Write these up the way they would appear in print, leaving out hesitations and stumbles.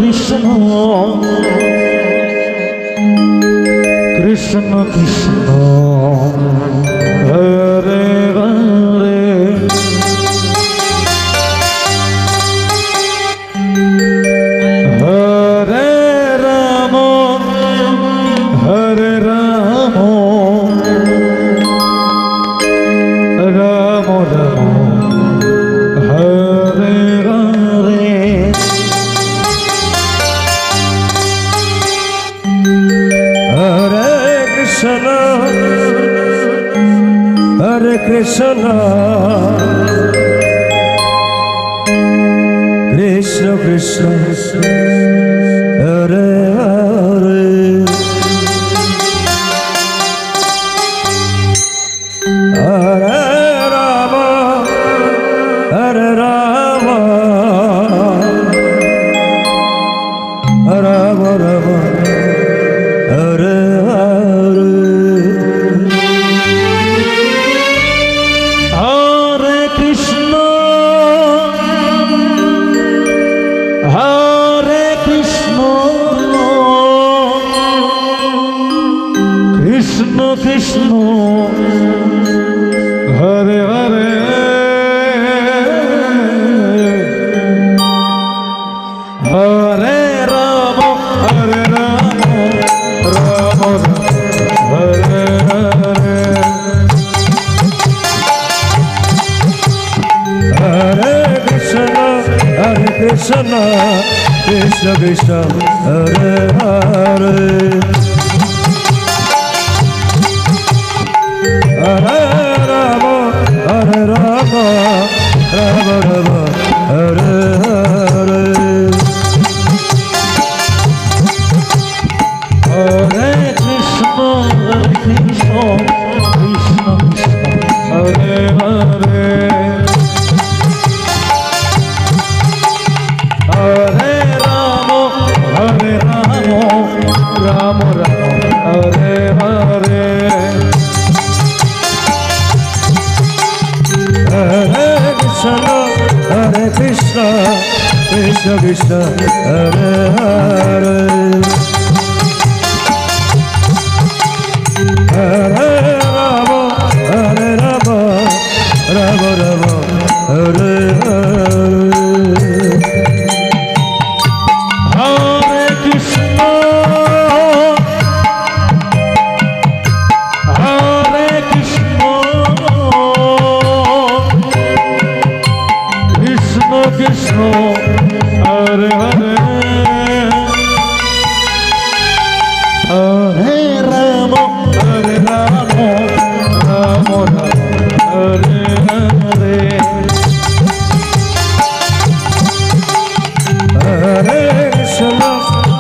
Krishna Krishna Krishna Hare Hare Hare Ram Hare Ram Ram Ram Hare Hare Hare Krishna Krishna Krishna Hare Hare Hare Rama Hare Rama Rama Rama Hare Hare Hare Krishna Krishna Krishna Hare Hare Hare Rama Hare Rama Rama Hare Hare Hare Krishna Krishna Krishna Hare Hare Hare Rama Hare Rama Rama Rama Hare Hare Hare Krishna Krishna Krishna Hare Hare Hare Rama Hare Rama Rama Rama Hare Hare Hare Krishna Krishna Krishna Hare Hare Hare Rama Hare Rama Rama Rama Hare Hare Hare Krishna Hare Krishna Krishna Krishna Hare Hare Hare Rama Hare Rama Rama Rama Hare Hare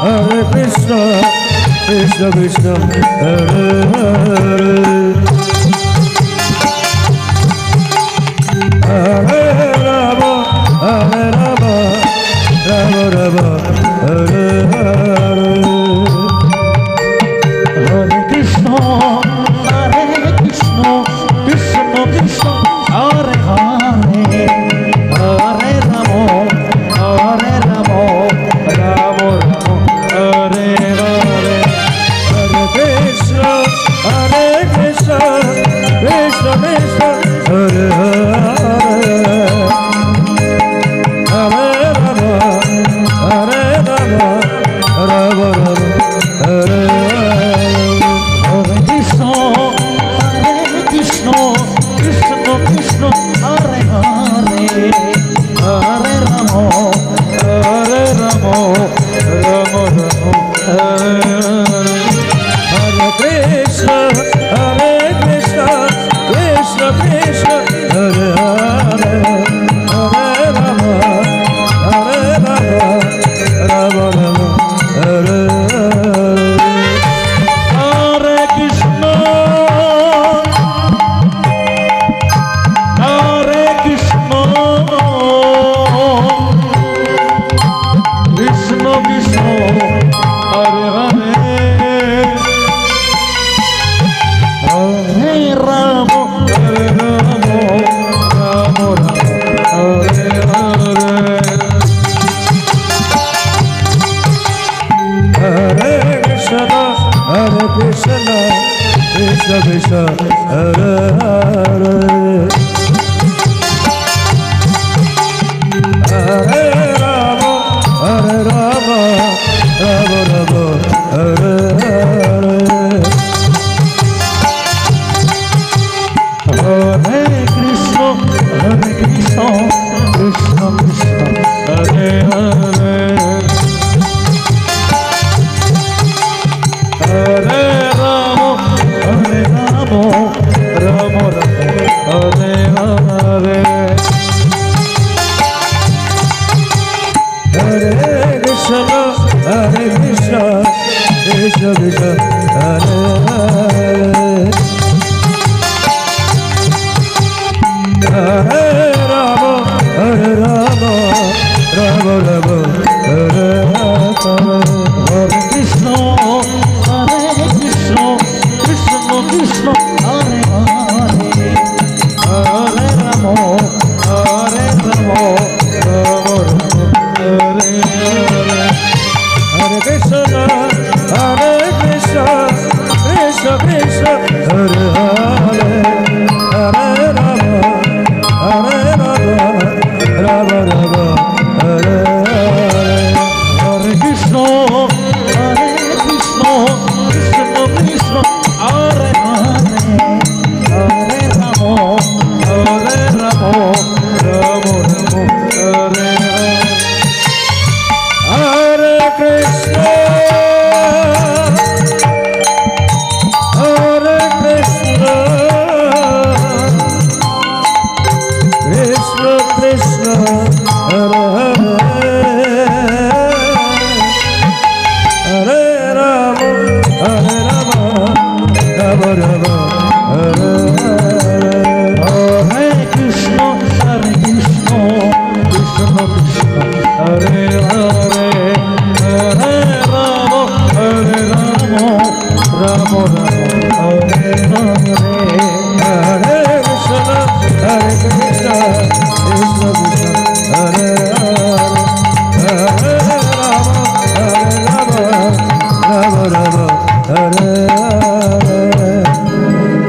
Hare Krishna Krishna Krishna Hare Hare Hare Rama Hare Rama Rama Rama Hare Hare Hare Krishna Krishna Krishna Hare Hare Hare Rama Hare Rama Rama Rama Hare Hare Hare Krishna Krishna Krishna Hare Hare Hare Rama Hare Rama Rama Rama Hare Hare Krishna Krishna Krishna Hare Hare Hare Rama Hare Rama Rama Rama Hare Hare Krishna Krishna Krishna Hare Hare Hare Rama Hare Rama Rama Rama Hare Hare Krishna Krishna Krishna Hare Hare Hare Rama Hare Rama Hare Krishna, Hare Krishna, Krishna Krishna, Hare Hare, Hare Rama, Hare Rama, Rama Rama, Hare Hare. Hare Krishna, Hare Krishna, Krishna Krishna, Hare Hare, Hare Rama, Hare Rama, Rama Rama, Hare Hare. Hare Krishna, Hare Krishna, Krishna Krishna, Hare Hare, Hare Rama, Hare Rama, Rama Rama, Hare Hare. Hare Krishna, Hare Krishna, Krishna Krishna, Hare Hare, Hare Rama, Hare Rama, Rama Rama, Hare Hare. Hare Krishna, Hare Krishna, Krishna Krishna, Hare Hare, Hare Rama, Hare Rama, Rama Rama.